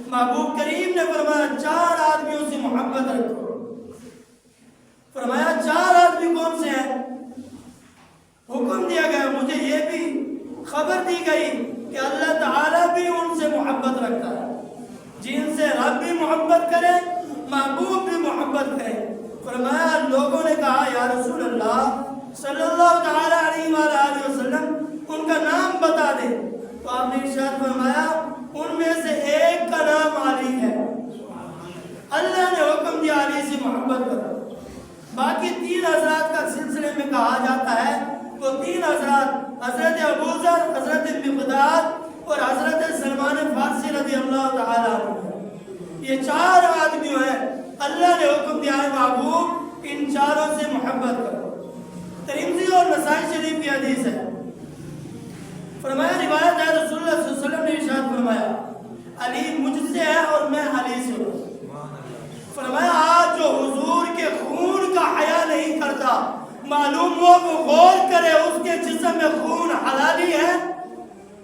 محبوب کریم نے فرمایا 4 آدمیوں سے محبت رکھو. فرمایا 4 آدمی کون سے ہیں؟ حکم دیا گیا, مجھے یہ بھی خبر دی گئی کہ اللہ تعالیٰ بھی ان سے محبت رکھتا ہے, جن سے رب بھی محبت کرے محبوب بھی محبت کرے. فرمایا لوگوں نے کہا یا رسول اللہ صلی اللہ تعالیٰ علیہ وآلہ وسلم ان کا نام بتا دیں. تو آپ نے ارشاد فرمایا ان میں سے ایک کا نام علی ہے. اللہ نے حکم دیا علی سے محبت کرو. باقی 3 حضرات کا سلسلے میں کہا جاتا ہے, وہ 3 حضرات حضرت ابو ذر, حضرت مقداد اور حضرت سلمان فارسی رضی اللہ تعالیٰ عنہ. یہ 4 آدمی ہیں, اللہ نے حکم دیا ہے محبوب ان 4 سے محبت کرو. ترمذی اور نسائی شریف کی حدیث ہے. فرمایا روایت ہے رسول اللہ صلی اللہ علیہ وسلم نے ارشاد فرمایا علی مجھ سے ہے اور میں علی سے ہوں. فرمایا آج جو حضور کے خون کا حیا نہیں کرتا, معلوم ہو وہ غور کرے اس کے جسم میں خون حلالی ہے,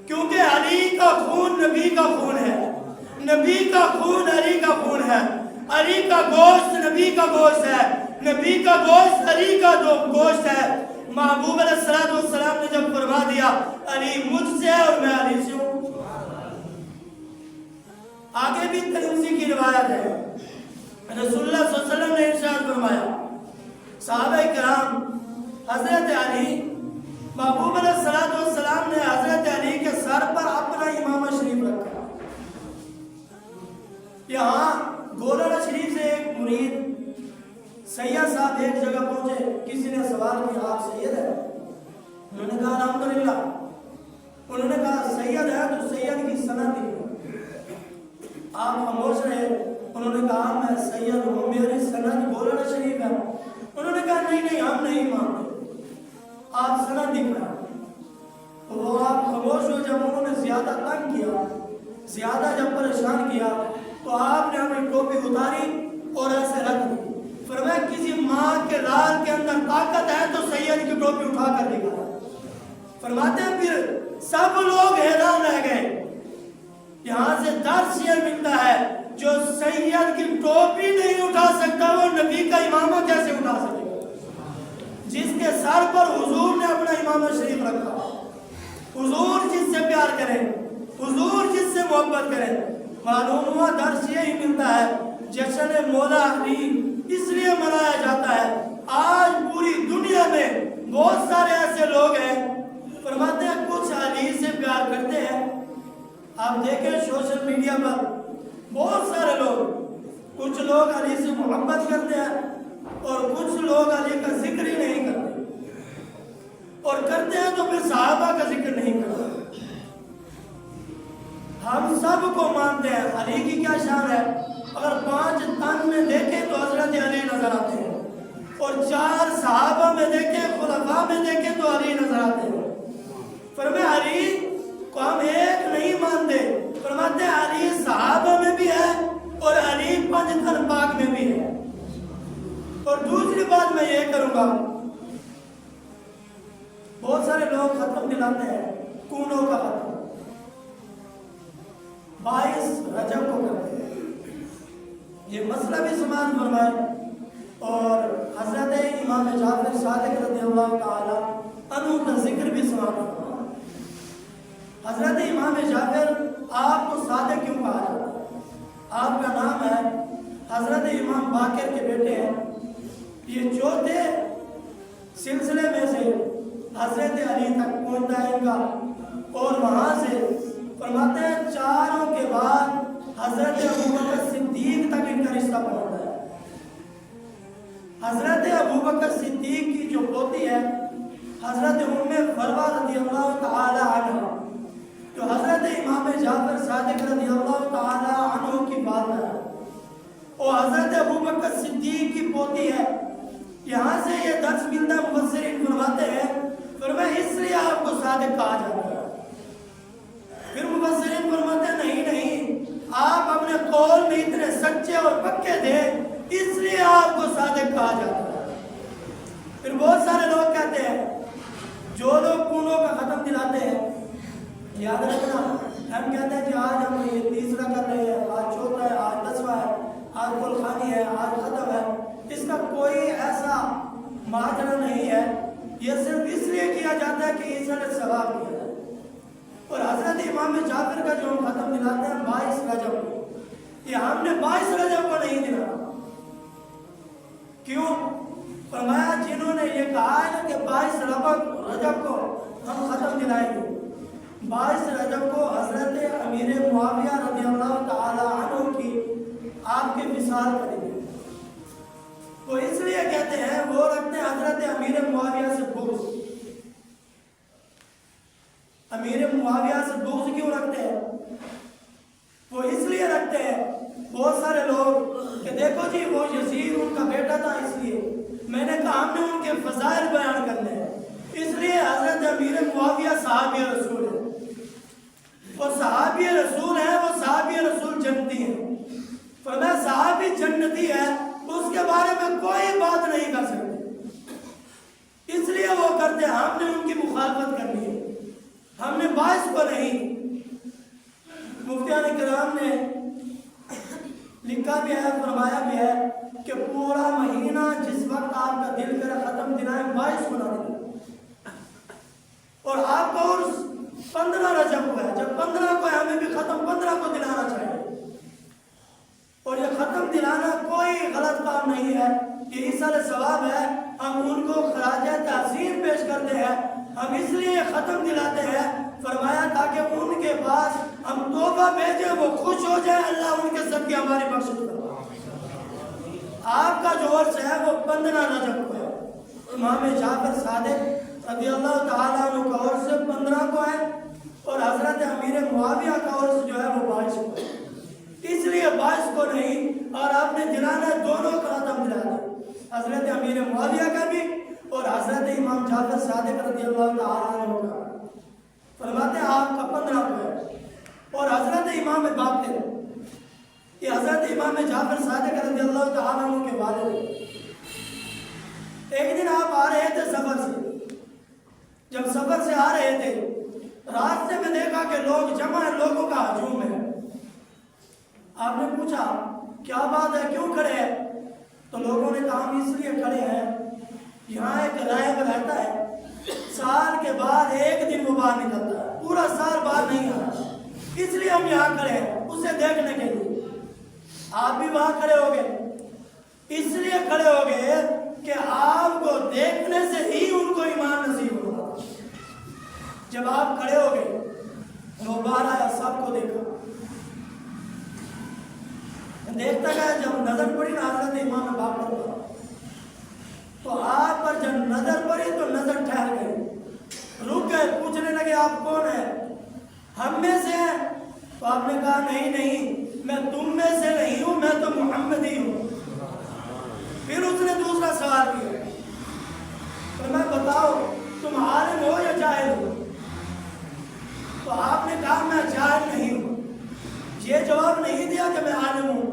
کیونکہ علی کا خون نبی کا خون ہے, نبی کا خون علی کا خون ہے, علی کا گوشت نبی کا گوشت ہے, نبی کا گوشت علی کا گوشت ہے. محبوب علیہ السلام نے جب فرما دیا علی مجھ سے ہے اور میں علی سے ہوں. آگے بھی ترمذی کی روایت ہے, رسول اللہ صلی اللہ علیہ وسلم نے ارشاد فرمایا صحابہ کرام حضرت علی, محبوب علیہ السلام نے حضرت علی کے سر پر اپنا امامہ شریف رکھا. یہاں گولڑا شریف سے ایک مرید سید صاحب ایک جگہ پہنچے, کسی نے سوال کیا آپ سید ہے؟ انہوں نے کہا الحمدللہ. انہوں نے کہا سید ہے تو سید کی سند دی. آپ خاموش رہے. انہوں نے کہا میں سید ہوں, میری سند گولڑا شریف ہے. انہوں نے کہا نہیں ہم نہیں مانتے, آپ سند دکھائیں. وہ آپ خاموش ہو. جب انہوں نے زیادہ تنگ کیا, زیادہ جب پریشان کیا, تو آپ نے اپنی ٹوپی اتاری اور ایسے رکھ دی. فرمایا کسی ماں کے لال کے اندر طاقت ہے تو سید کی ٹوپی اٹھا کر دکھایا. فرماتے ہیں پھر سب لوگ حیران رہ گئے. یہاں سے درس یہ ملتا ہے جو سید کی ٹوپی نہیں اٹھا سکتا وہ نبی کا امامہ کیسے اٹھا سکے گا. جس کے سر پر حضور نے اپنا امامہ شریف رکھا, حضور جس سے پیار کرے, حضور جس سے محبت کرے. معلوم ہوا درس یہی ملتا ہے جشن مولا علی اس لیے منایا جاتا ہے. آج پوری دنیا میں بہت سارے ایسے لوگ ہیں, فرماتے ہیں کچھ علی سے پیار کرتے ہیں. آپ دیکھیں سوشل میڈیا پر بہت سارے لوگ, کچھ لوگ علی سے محبت کرتے ہیں اور کچھ لوگ علی کا ذکر ہی نہیں کرتے, اور کرتے ہیں تو پھر صحابہ کا ذکر نہیں کرتے. ہم سب کو مانتے ہیں علی کی کیا شان ہے. اگر 5 تن میں دیکھیں تو حضرت علی نظر آتے ہیں, اور 4 صحابہ میں دیکھیں, خلفاء میں دیکھیں تو علی نظر آتے ہیں. فرمایا علی کو ہم ایک نہیں کروں گا. بہت سارے لوگ ختم دلاتے ہیں کونوں کا ختم 22 رجب کو کرتے ہیں. یہ مسئلہ بھی سماعت فرمائے. اور حضرت امام جعفر صادق رضی اللہ تعالی عنہ کا ذکر بھی سماعت فرمائے. حضرت امام جعفر آپ کو صادق کیوں کہا جاتا ہے؟ آپ کا نام ہے حضرت امام باقر کے بیٹے ہیں. یہ چوتھے سلسلے میں سے حضرت علی تک پہنچتا ہے ان کا. اور وہاں سے فرماتے ہیں چاروں کے بعد حضرت ابوبکر صدیق تک ان کا رشتہ پہنچتا ہے. حضرت ابوبکر صدیق کی جو پوتی ہے حضرت ام فروہ رضی اللہ تعالی عنہ، جو حضرت امام جعفر صادق رضی اللہ تعالی عنہ کی والدہ ہے، اور حضرت ابوبکر صدیق کی پوتی ہے. یہاں سے یہ درس ملتا ہے. مفسرین فرماتے ہیں فرمایا اس لیے آپ کو صادق کہا جاتا ہے. پھر مفسرین فرماتے ہیں نہیں آپ اپنے قول میں اتنے سچے اور پکے تھے اس لیے آپ کو صادق کہا جاتا ہے. پھر بہت سارے لوگ کہتے ہیں جو لوگ کونوں کا ختم دلاتے ہیں، یاد رکھنا ہم کہتے ہیں کہ آج ہم یہ تیسرا کر رہے ہیں، آج چوتھا ہے، آج 10واں ہے، آج کلخانی ہے، آج ختم ہے. اس کا کوئی ایسا ماجرا نہیں ہے. یہ صرف اس لیے کیا جاتا ہے کہ عیسیٰ نے ثواب کیا ہے. اور حضرت امام جعفر کا جو ہم ختم دلاتے ہیں 22 رجب کو، یہ ہم نے 22 رجب کو نہیں دلانا. کیوں؟ فرمایا جنہوں نے یہ کہا ہے نا کہ 22 رجب کو ہم ختم دلائیں گے، 22 رجب کو حضرت امیر معاویہ رضی اللہ تعالی عنہ کی آپ کے وصال کریں گے. وہ اس لیے کہتے ہیں وہ رکھتے ہیں حضرت امیر معاویہ سے بغض. امیر معاویہ سے بغض کیوں رکھتے ہیں؟ وہ اس لیے رکھتے ہیں بہت سارے لوگ کہ دیکھو جی وہ یزید ان کا بیٹا تھا، اس لیے میں نے کہا ہم نے ان کے فضائل بیان کرنے ہیں. اس لیے حضرت امیر معاویہ صحابی رسول ہے. وہ صحابی رسول ہے، وہ صحابی رسول جنتی ہیں. فرمایا صحابی جنتی ہے اس کے بارے میں کوئی بات نہیں کر سکتے، اس لیے وہ کرتے ہیں. ہم نے ان کی مخالفت کرنی ہے، ہم نے 22 کو نہیں. مفتیان کرام نے لکھا بھی ہے، فرمایا بھی ہے کہ پورا مہینہ جس وقت آپ کا دل کرے ختم دلائیں 22 کو نہ دلائیں. اور آپ کا عرس 15 رجب کو ہے، جب 15 کو ہے ہمیں بھی ختم 15 کو دلانا چاہیے. اور یہ ختم دلانا کوئی غلط کام نہیں ہے، یہ عیسیٰ ثواب ہے. ہم ان کو خراج تعظیم پیش کرتے ہیں. ہم اس لیے ختم دلاتے ہیں فرمایا تاکہ ان کے پاس ہم توبہ بھیجیں، وہ خوش ہو جائیں، اللہ ان کے صدقے ہماری بخشش کرے. آپ کا جو عرس ہے وہ 15 رجب کو ہے. امام جعفر صادق رضی اللہ تعالیٰ عنہ کا عرس 15 کو ہے، اور حضرت امیر معاویہ کا عرس جو ہے وہ 22 کو ہے. اس لیے 22 کو نہیں، اور آپ نے دلانا دونوں کا ختم دلانا، حضرت امیر معاویہ کا بھی اور حضرت امام جعفر صادق رضی اللہ تعالیٰ عنہ کا. فرماتے ہیں آپ کا 15 کو ہے. اور حضرت امام باقر، یہ حضرت امام جعفر صادق رضی اللہ تعالیٰ عنہ کے والد ہیں. ایک دن آپ آ رہے تھے سفر سے، جب سفر سے آ رہے تھے راستے میں دیکھا کہ لوگ جمع ہیں، لوگوں کا ہجوم ہے. آپ نے پوچھا کیا بات ہے، کیوں کھڑے ہیں؟ تو لوگوں نے کہا ہم اس لیے کھڑے ہیں، یہاں ایک راہب رہتا ہے، سال کے بعد ایک دن وہ باہر نکلتا ہے، پورا سال باہر نہیں آتا، اس لیے ہم یہاں کھڑے ہیں اسے دیکھنے کے لیے. آپ بھی وہاں کھڑے ہو گئے، اس لیے کھڑے ہو گئے کہ آپ کو دیکھنے سے ہی ان کو ایمان نصیب ہوگا. جب آپ کھڑے ہو گئے وہ باہر آیا، سب کو دیکھا، دیکھتا گیا. جب نظر پڑی نا حضرت امام باقر پر، تو آپ پر جب نظر پڑی تو نظر ٹھہر گئی، رک گئے، پوچھنے لگے آپ کون ہیں؟ ہم میں سے ہیں. تو آپ نے کہا نہیں میں تم میں سے نہیں ہوں، میں تو محمد ہی ہوں. پھر اس نے دوسرا سوال کیا، تو میں بتاؤ تم عالم ہو یا جاہل ہو؟ تو آپ نے کہا میں جاہل نہیں ہوں. یہ جواب نہیں دیا کہ میں عالم ہوں،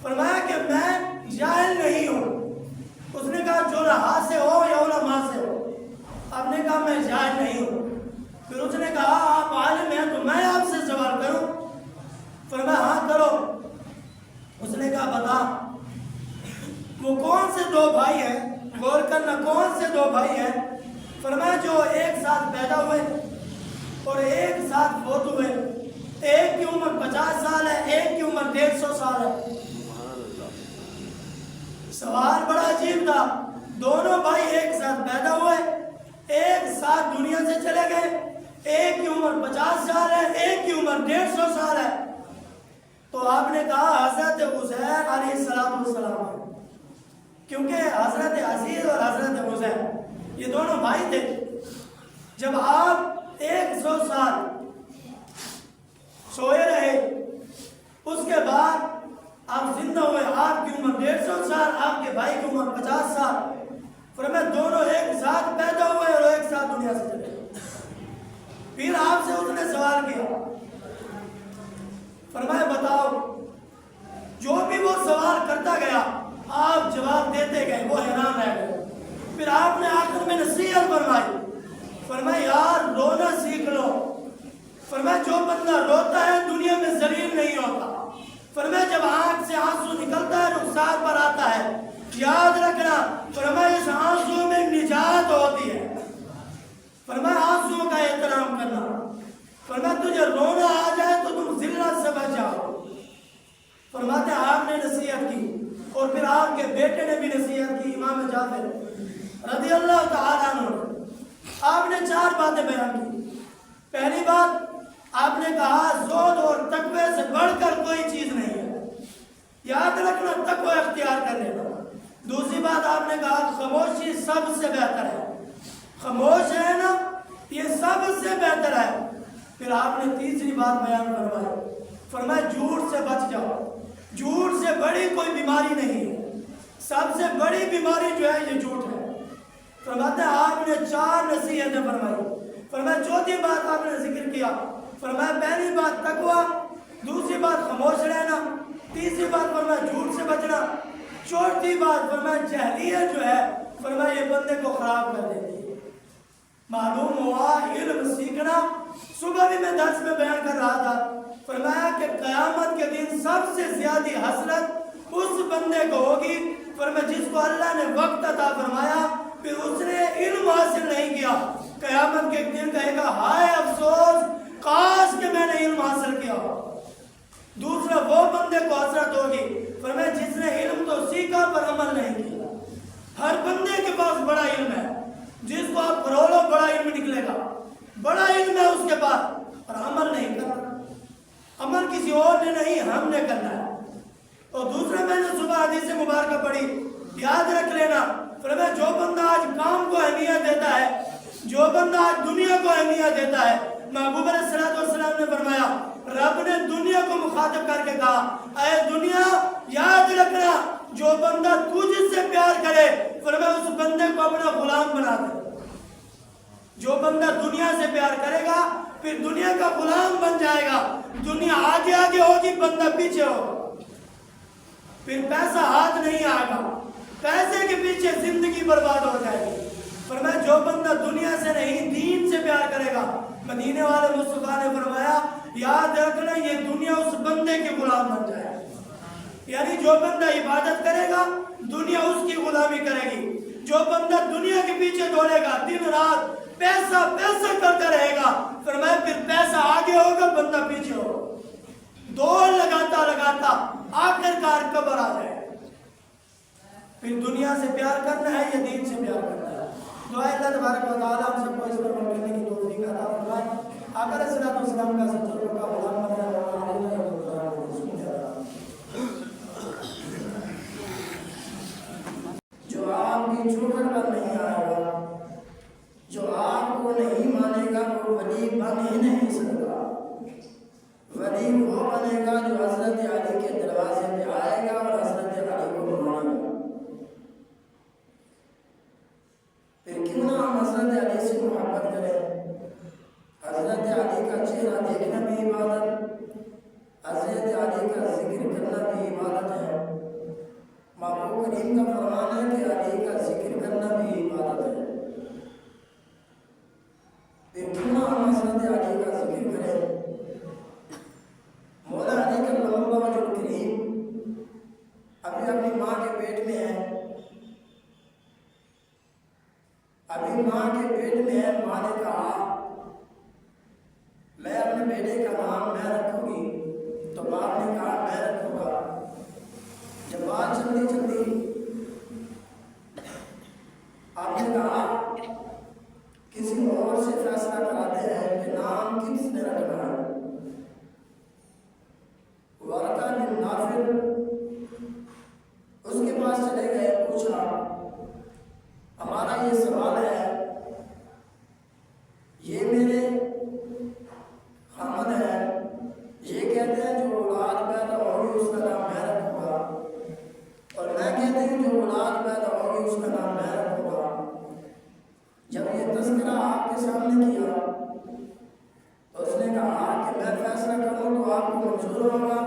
فرمایا کہ میں جاہل نہیں ہوں. اس نے کہا جو ہاتھ سے فرمایا جو ایک ساتھ پیدا ہوئے اور ایک ساتھ فوت ہوئے، ایک کی عمر 50 سال ہے، ایک کی عمر 150 سال ہے۔ سوال بڑا عجیب تھا، دونوں بھائی ایک ساتھ پیدا ہوئے، ایک ساتھ دنیا سے چلے گئے، ایک کی عمر 50 سال ہے، ایک کی عمر 150 سال ہے۔ تو آپ نے کہا حضرت عزیر علیہ السلام ہے، کیونکہ حضرت عزیز اور حضرت عزیر یہ دونوں بھائی تھے۔ جب آپ 100 سال سوئے رہے، اس کے بعد آپ زندہ ہوئے، آپ کی عمر 150 سال، آپ کے بھائی کی عمر 50 سال، فرمایا دونوں ایک ساتھ پیدا ہوئے اور ایک ساتھ دنیا سے چلے گئے۔ پھر آپ سے اس نے سوال کیا، فرمایا بتاؤ، جو بھی وہ سوال کرتا گیا آپ جواب دیتے گئے، وہ حیران رہ گئے۔ پھر آپ نے آخر میں نصیحت فرمائی، فرمایا یار رونا سیکھ لو۔ فرمایا جو بندہ روتا ہے دنیا میں ذلیل نہیں ہوتا۔ فرمایا جب آنکھ سے آنسو نکلتا ہے رخسار پر آتا ہے، یاد رکھنا فرمایا اس آنسو میں نجات ہوتی ہے۔ فرمایا آنسو کا احترام کرنا۔ فرمایا تجھے رونا آ جائے تو تم ذلت سے بچ جاؤ۔ فرماتے ہیں آپ نے نصیحت کی اور پھر آپ کے بیٹے نے بھی نصیحت کی، امام جعفر رضی اللہ تعالیٰ عنہ۔ آپ نے 4 باتیں بیان کی۔ پہلی بات آپ نے کہا زہد اور تقوی سے بڑھ کر کوئی چیز نہیں ہے، یاد رکھنا تقوی اختیار کر لینا۔ دوسری بات آپ نے کہا خاموشی سب سے بہتر ہے، خاموش ہے نا یہ سب سے بہتر ہے۔ پھر آپ نے تیسری بات بیان فرمائی، فرمایا جھوٹ سے بچ جاؤ، جھوٹ سے بڑی کوئی بیماری نہیں ہے، سب سے بڑی بیماری جو ہے یہ جھوٹ ہے۔ فرماتے ہیں آپ نے 4 نصیحتیں فرمائی۔ فرمایا چوتھی بات آپ نے ذکر کیا، فرمایا پہلی بات تقوی، دوسری بات خاموش رہنا، تیسری بات فرمایا جھوٹ سے بچنا، چوتھی بات فرمایا جہلیت جو ہے فرمایا یہ بندے کو خراب کر دیتی ہے۔ معلوم ہوا علم سیکھنا، صبح بھی میں درس میں بیان کر رہا تھا، فرمایا کہ قیامت کے دن سب سے زیادہ حسرت اس بندے کو ہوگی فرمایا جس کو اللہ نے وقت عطا فرمایا پھر اس نے علم حاصل نہیں کیا، قیامت کے دن کہے گا ہائے افسوس کاش کہ میں نے علم حاصل کیا ہو۔ دوسرا وہ بندے کو حسرت ہوگی فرمایا جس نے علم تو سیکھا پر عمل نہیں کیا۔ ہر بندے کے پاس بڑا علم ہے، جس کو آپ پرولو بڑا علم نکلے گا، بڑا علم ہے اس کے پاس اور عمل نہیں کرنا، عمل کسی اور نے نہیں ہم نے کرنا ہے۔ اور دوسرا میں نے صبح حدیث مبارکہ پڑھی، یاد رکھ لینا فرمایا جو بندہ آج کام کو اہمیت دیتا ہے، جو بندہ آج دنیا کو اہمیت دیتا ہے، محبوب علیہ السلام نے فرمایا رب نے دنیا کو مخاطب کر کے کہا اے دنیا یاد رکھنا جو بندہ تجھ سے پیار کرے فرمایا اس بندے کو اپنا غلام بنا دے۔ جو بندہ دنیا سے پیار کرے گا پھر دنیا کا غلام بن جائے گا، دنیا آگے آگے ہوگی بندہ پیچھے ہوگا، پھر پیسہ ہاتھ نہیں آئے گا، پیسے کے پیچھے زندگی برباد ہو جائے گی۔ فرمایا جو بندہ دنیا سے نہیں دین سے پیار کرے گا، مدینے والے مصطفیٰ نے فرمایا یاد رکھنا یہ دنیا اس بندے کے غلام بن جائے گی، یعنی جو بندہ عبادت کرے گا دنیا اس کی غلامی کرے گی، جو بندہ دنیا کے پیچھے دوڑے گا دن رات پیسہ پیسہ کرتا رہے گا فرمایا پھر پیسہ آگے ہوگا بندہ پیچھے ہوگا، دوڑ لگاتا لگاتا آخرکار قبر آ جائے۔ پھر دنیا سے پیار کرنا ہے یا دین سے پیار کرنا ہے؟ دعا اللہ تبارک و تعالیٰ ہم سب کو اس پر عمل کرنے کی توفیق عطا فرمائے۔ آقا علیہ الصلوۃ والسلام کا سچے کا غلام بنائے۔ جو آپ کی چوکھٹ پر نہیں آئے گا، جو آپ کو نہیں مانے گا وہ ولی بن ہی نہیں سکتا۔ ولی وہ بنے گا جو حضرت علی کے دروازے پہ آئے گا اور حضرت علی کو مانے گا۔ پھر کتنا ہم حضرت علی سے محبت کریں، حضرت علی کا چہرہ دیکھنا بھی عبادت، حضرت علی کا ذکر کرنا بھی عبادت ہے۔ محبوب کریم کا فرمان ہے کہ علی کا ذکر کرنا بھی عبادت ہے۔ پھر کتنا ہم حضرت علی کا ذکر کریں۔ مولا علی کا لمبا وجہ کریم ابھی اپنی ماں کے پیٹ میں ہے، ابھی ماں ماں کے پیٹ میں ہے، ماں نے کہا میں اپنے بیٹے کا نام میں رکھوں گی، تو باپ نے کہا میں رکھوں گا۔ جب بات چلتی چلتی آپ نے کہا کسی اور سے فیصلہ کراتے ہیں کہ نام کس نے رکھنا ہے۔ ورقہ بن نافع اس کے پاس چلے گئے، پوچھا ہمارا یہ سوال ہے، یہ میرے خامد ہے، یہ کہتے ہیں جو اولاد پیدا ہوگی اس کا نام میں رکھوں گا، اور میں کہتی ہوں جو اولاد پیدا ہوگی اس کا نام میں رکھوں گا۔ جب یہ تذکرہ آپ کے سامنے کیا تو اس نے کہا کہ میں فیصلہ کروں تو آپ کو منظور ہوگا؟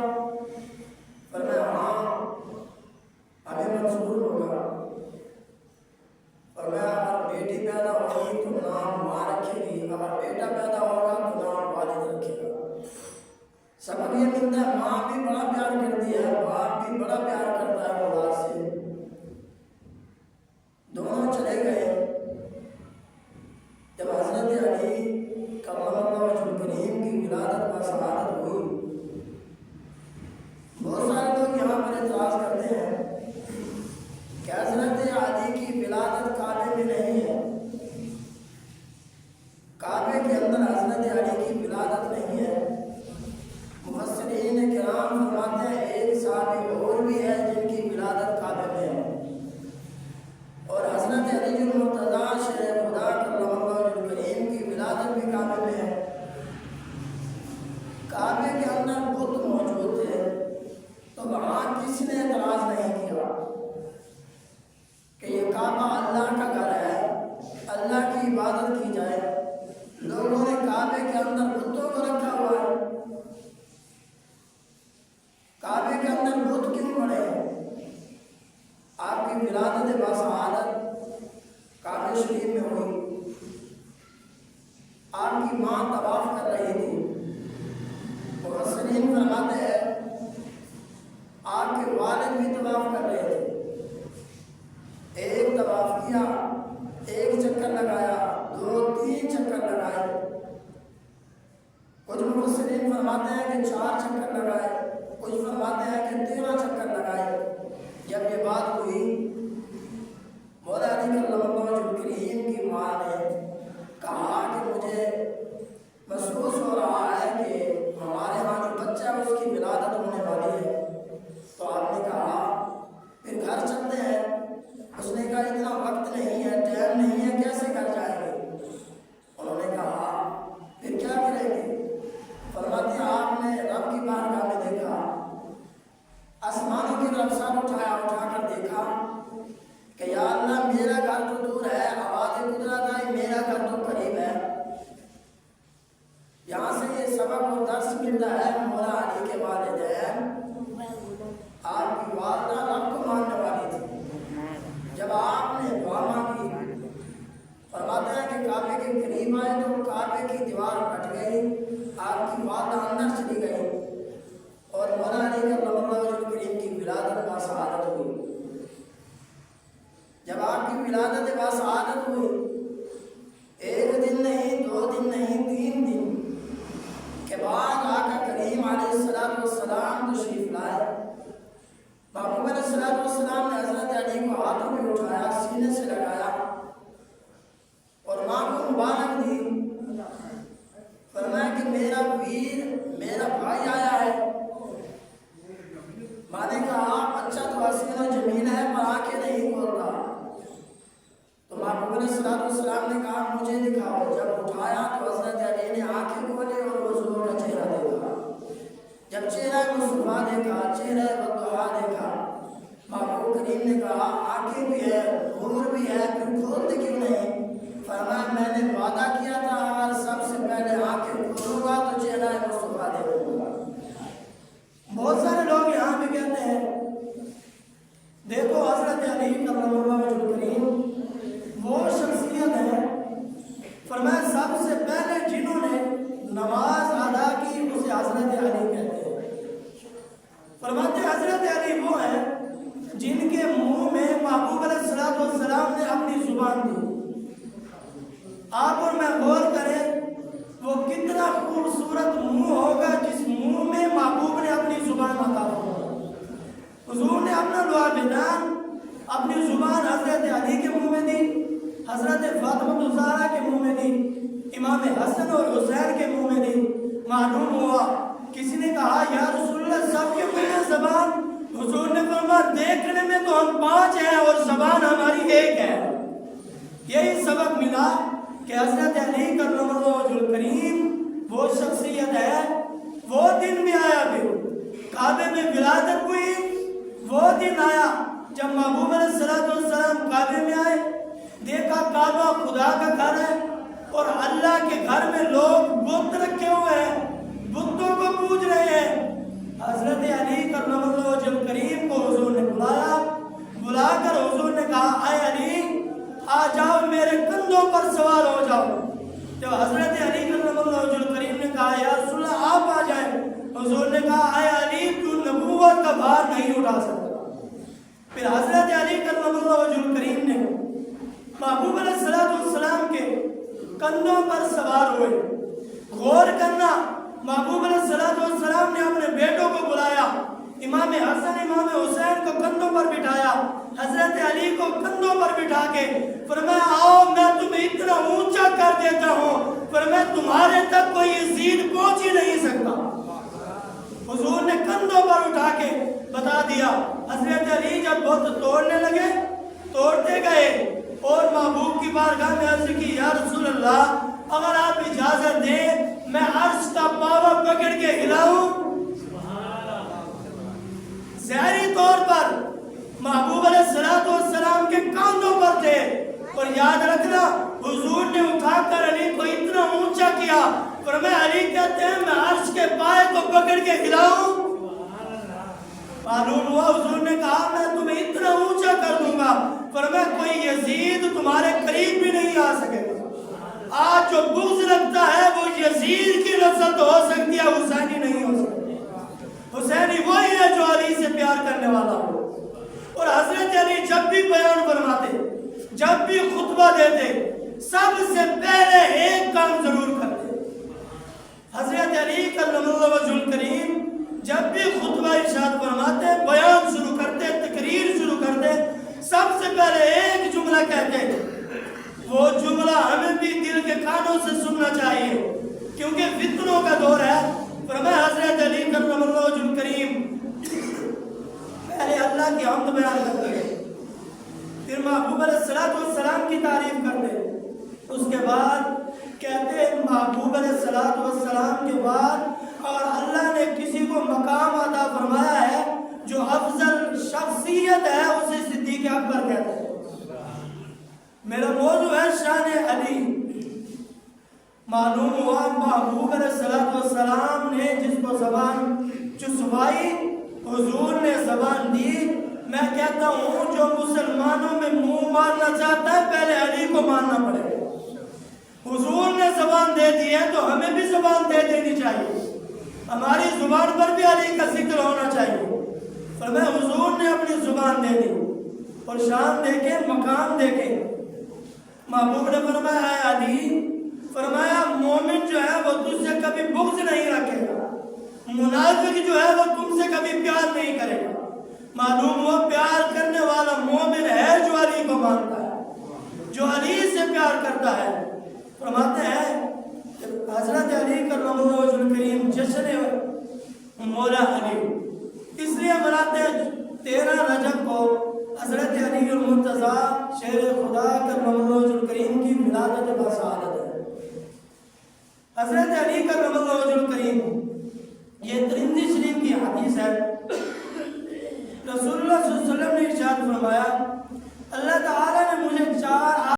فرمایا ہاں ہمیں منظور ہوگا۔ فرمایا اگر بیٹی پیدا ہوگی تو نام ماں رکھے گی، اگر بیٹا پیدا ہوگا تو نام والد رکھے گا۔ سبق یہ ملتا ہے ماں بھی بڑا پیار کرتی ہے، باپ بھی بڑا پیار کرتا ہے اولاد سے۔ دونوں چلے گئے۔ جب حضرت علی کرم اللہ وجہ الکریم کی ولادت و سعادت ہوئی، بہت سارے لوگ یہاں پر اعتراض کرتے ہیں کہ حضرت علی کی ولادت کعبے میں نہیں ہے، کعبے کے اندر حضرت علی کی ولادت نہیں ہے۔ مفسرین کرام فرماتے ہیں ایک صحابی اور بھی ہے جن کی ولادت کعبے میں ہے، اور حضرت علی المرتضیٰ شیر خدا کرم اللہ وجہ الکریم کی ولادت بھی کعبے میں ہے۔ کعبے کے اندر بت موجود تھے، تو وہاں کسی نے اعتراض نہیں کیا کہ یہ کعبہ اللہ کا گھر ہے، اللہ کی عبادت کی جائے۔ لوگوں نے کعبے کے اندر بتوں کو رکھا ہوا ہے، کعبے کے اندر بت کیوں پڑے ہیں؟ آپ کی ولادت باسعادت کعبہ شریف میں ہوئی، آپ کی ماں طواف کر رہی تھی، مفسرین فرماتے ہیں آپ کے والد بھی طواف کر رہے تھے۔ ایک طواف کیا، ایک چکر لگایا، دو تین چکر لگائے، کچھ مفسرین فرماتے ہیں کہ 4 چکر لگائے، کچھ فرماتے ہیں کہ 13 چکر لگائے۔ جب یہ بات ہوئی، مولا علی کرم اللہ وجہ الکریم کی ماں نے کہا کہ مجھے محسوس ہو رہا ہے کہ ہمارے ہاں جو بچہ ہے اس کی ولادت ہونے والی ہے۔ تو آپ نے کہا پھر گھر چلتے ہیں۔ اس نے کہا اتنا وقت نہیں ہے، ٹائم نہیں ہے، کیسے گھر جائیں گے؟ انہوں نے کہا پھر کیا کریں گے؟ فرماتے ہیں آپ نے رب کی بارگاہ میں دیکھا، آسمانوں کی طرف سر اٹھا کر دیکھا کہ یا اللہ میرا گھر تو دور ہے، آواز قدرت آئی میرا گھر تو قریب ہے۔ یہاں سے یہ سبق اور درس ملتا ہے مولا علی کے والدین آپ کی والدہ رب کو ماننے والی تھی۔ جب آپ نے دعا مانگی، فرماتے ہیں کہ کعبے کے قریب آئے تو کعبے کی دیوار پھٹ گئی، آپ کی والدہ اندر چلی گئی، اور مولا علی کرم اللہ وجہ الکریم کی ولادت باسعادت ہوئی۔ جب آپ کی ولادت باسعادت ہوئی، 1 دن نہیں، 2 دن نہیں، 3 دن کے بعد آقا کریم علیہ السلام تشریف لائے۔ محبوب علیہ السلام نے حضرت علی کو ہاتھوں میں اٹھایا، سینے سے لگایا اور ماں کو مبارک دی۔ فرمایا کہ میرا ویر، میرا بھائی آیا ہے۔ ماں نے کہا بچہ تو حسین و جمیل ہے پر آنکھیں نہیں کھولتا۔ تو محبوب علیہ السلام نے کہا مجھے دکھاؤ۔ جب اٹھایا تو حضرت علی نے آنکھیں کھولی اور حضور کا چہرہ دیکھا۔ جب چہرہ مصطفیٰ دیکھا، چہرہ بطحا دیکھا، محبوب کریم نے کہا آنکھیں بھی ہے، نور بھی ہے، پھر کھولتے کیوں نہیں؟ فرمایا میں نے وعدہ کیا تھا اگر سب سے پہلے آنکھیں کھولوں گا تو چہرہ مصطفیٰ دیکھوں گا۔ بہت سارے لوگ یہاں بھی کہتے ہیں دیکھو حضرت علی کرم اللہ وجہ الکریم وہ شخصیت ہے، فرمایا سب سے پہلے جنہوں نے نماز ادا کی اسے حضرت علی کہتے ہیں۔ فرماتے حضرت علی وہ ہیں جن کے منہ میں محبوب علیہ السلام نے اپنی زبان دی۔ آپ اور میں غور کریں وہ کتنا خوبصورت منہ ہوگا جس منہ میں محبوب نے اپنی زبان عطا فرمائی۔ حضور نے اپنا لعابدان اپنی زبان حضرت علی کے منہ میں دی، حضرت فاطمہ الزہرا کے منہ میں دی، امام حسن اور حسین کے منہ میں دی۔ معلوم ہوا کسی نے کہا یا رسول اللہ سب کے منہ میں زبان، حضور نے فرمایا دیکھنے میں تو ہم 5 ہیں اور زبان ہماری 1 ہے۔ یہی سبق ملا کہ حضرت علی کرم اللہ وجہ الکریم وہ شخصیت ہے۔ وہ دن بھی آیا پھر کعبے میں ولادت ہوئی، وہ دن آیا جب محبوب علیہ السلام کعبے میں آئے، دیکھا کعبہ خدا کا گھر ہے اور اللہ کے گھر میں لوگ بت رکھے ہوئے ہیں، بتوں کو پوج رہے ہیں۔ حضرت علی کرم اللہ وجہ الکریم کو حضور نے بلا کر حضور نے کہا اے علی آ جاؤ میرے کندھوں پر سوار ہو جاؤ۔ جب حضرت علی کرم اللہ وجہ الکریم نے کہا یا رسول اللہ آپ آ جائیں، حضور نے کہا اے علی تو نبوت کا بھار نہیں اٹھا سکتا۔ پھر حضرت علی کرم اللہ وجہ الکریم نے محبوب علیہ السلام کے کندھوں پر سوار ہوئے۔ غور کرنا، محبوب علیہ السلام نے اپنے بیٹوں کو بلایا، امام حسن امام حسین کو کندھوں پر بٹھایا، حضرت علی کو کندھوں پر بٹھا کے فرمایا آؤ میں تمہیں اتنا اونچا کر دیتا ہوں، فرمایا تمہارے تک کوئی یزید پہنچ ہی نہیں سکتا۔ حضور نے کندھوں پر اٹھا کے بتا دیا۔ حضرت علی جب بت توڑنے لگے توڑتے گئے اور محبوب کی بارگاہ میں عرض کی یا رسول اللہ اگر آپ اجازت دیں میں عرش کا پاوا پکڑ کے ہلاؤں۔ ظاہری طور پر محبوب علیہ السلام کے کاندھوں پر تھے، اور یاد رکھنا حضور نے اٹھا کر علی کو اتنا اونچا کیا، فرمایا علی کہتے ہیں میں عرش کے پائے کو پکڑ کے ہلاؤں۔ معلوم ہوا حضور نے کہا میں تمہیں اتنا اونچا کر دوں گا، فرمایا کوئی یزید تمہارے قریب بھی نہیں آ سکے گا۔ آج جو بغض رکھتا ہے وہ یزید کی نسل تو ہو سکتی ہے، حسینی نہیں ہو سکتی۔ حسینی وہی ہے جو علی سے پیار کرنے والا ہو۔ اور حضرت علی جب بھی بیان فرماتے، جب بھی خطبہ دیتے، سب سے پہلے ایک کام ضرور کرتے۔ حضرت علی کرم اللہ وجہ الکریم جب بھی خطبہ ارشاد فرماتے، بیان شروع کرتے، تقریر شروع کرتے، سب سے پہلے ایک جملہ کہتے۔ وہ جملہ ہمیں بھی دل کے کانوں سے سننا چاہیے کیونکہ فتنوں کا دور ہے۔ فرمایا حضرت علی کرم اللہ وجہ الکریم پہلے اللہ کی حمد بیان کرتے ہیں، پھر محبوب علیہ السلام کی تعریف کرتے، اس کے بعد کہتے ہیں محبوب علیہ السلام کے بعد اور اللہ نے کسی کو مقام عطا فرمایا ہے جو افضل شخصیت ہے اسے صدیق اکبر کہتے ہیں۔ میرا موضوع ہے شان علی۔ معلوم ہوا محبوب علیہ السلام نے جس کو زبان چسوائی، حضور نے زبان دی۔ میں کہتا ہوں جو مسلمانوں میں منہ مارنا چاہتا ہے پہلے علی کو ماننا پڑے گا۔ حضور نے زبان دے دی ہے تو ہمیں بھی زبان دے دینی چاہیے، ہماری زبان پر بھی علی کا ذکر ہونا چاہیے۔ فرمایا حضور نے اپنی زبان دے دی اور شان دیکھے، مقام دیکھے۔ محبوب نے فرمایا اے علی، فرمایا مومن جو ہے وہ تجھ سے کبھی بغض نہیں رکھے گا، منافق جو ہے وہ تم سے کبھی پیار نہیں کرے گا۔ معلوم ہوا پیار کرنے والا مومن ہے جو علی کو مانتا ہے، جو علی سے پیار کرتا ہے۔ فرماتے ہیں حضرت علی کرم اللہ وجہ الکریم جشن مولا علی اس لیے مناتے ہیں 13 رجب کو حضرت علی المرتضیٰ شیر خدا کرم اللہ وجہ الکریم کی ولادت بسعادت ہے۔ حضرت علی کرم اللہ وجہ الکریم، یہ ترمذی شریف کی حدیث ہے، رسول اللہ صلی اللہ علیہ وسلم نے ارشاد فرمایا اللہ تعالیٰ نے مجھے 4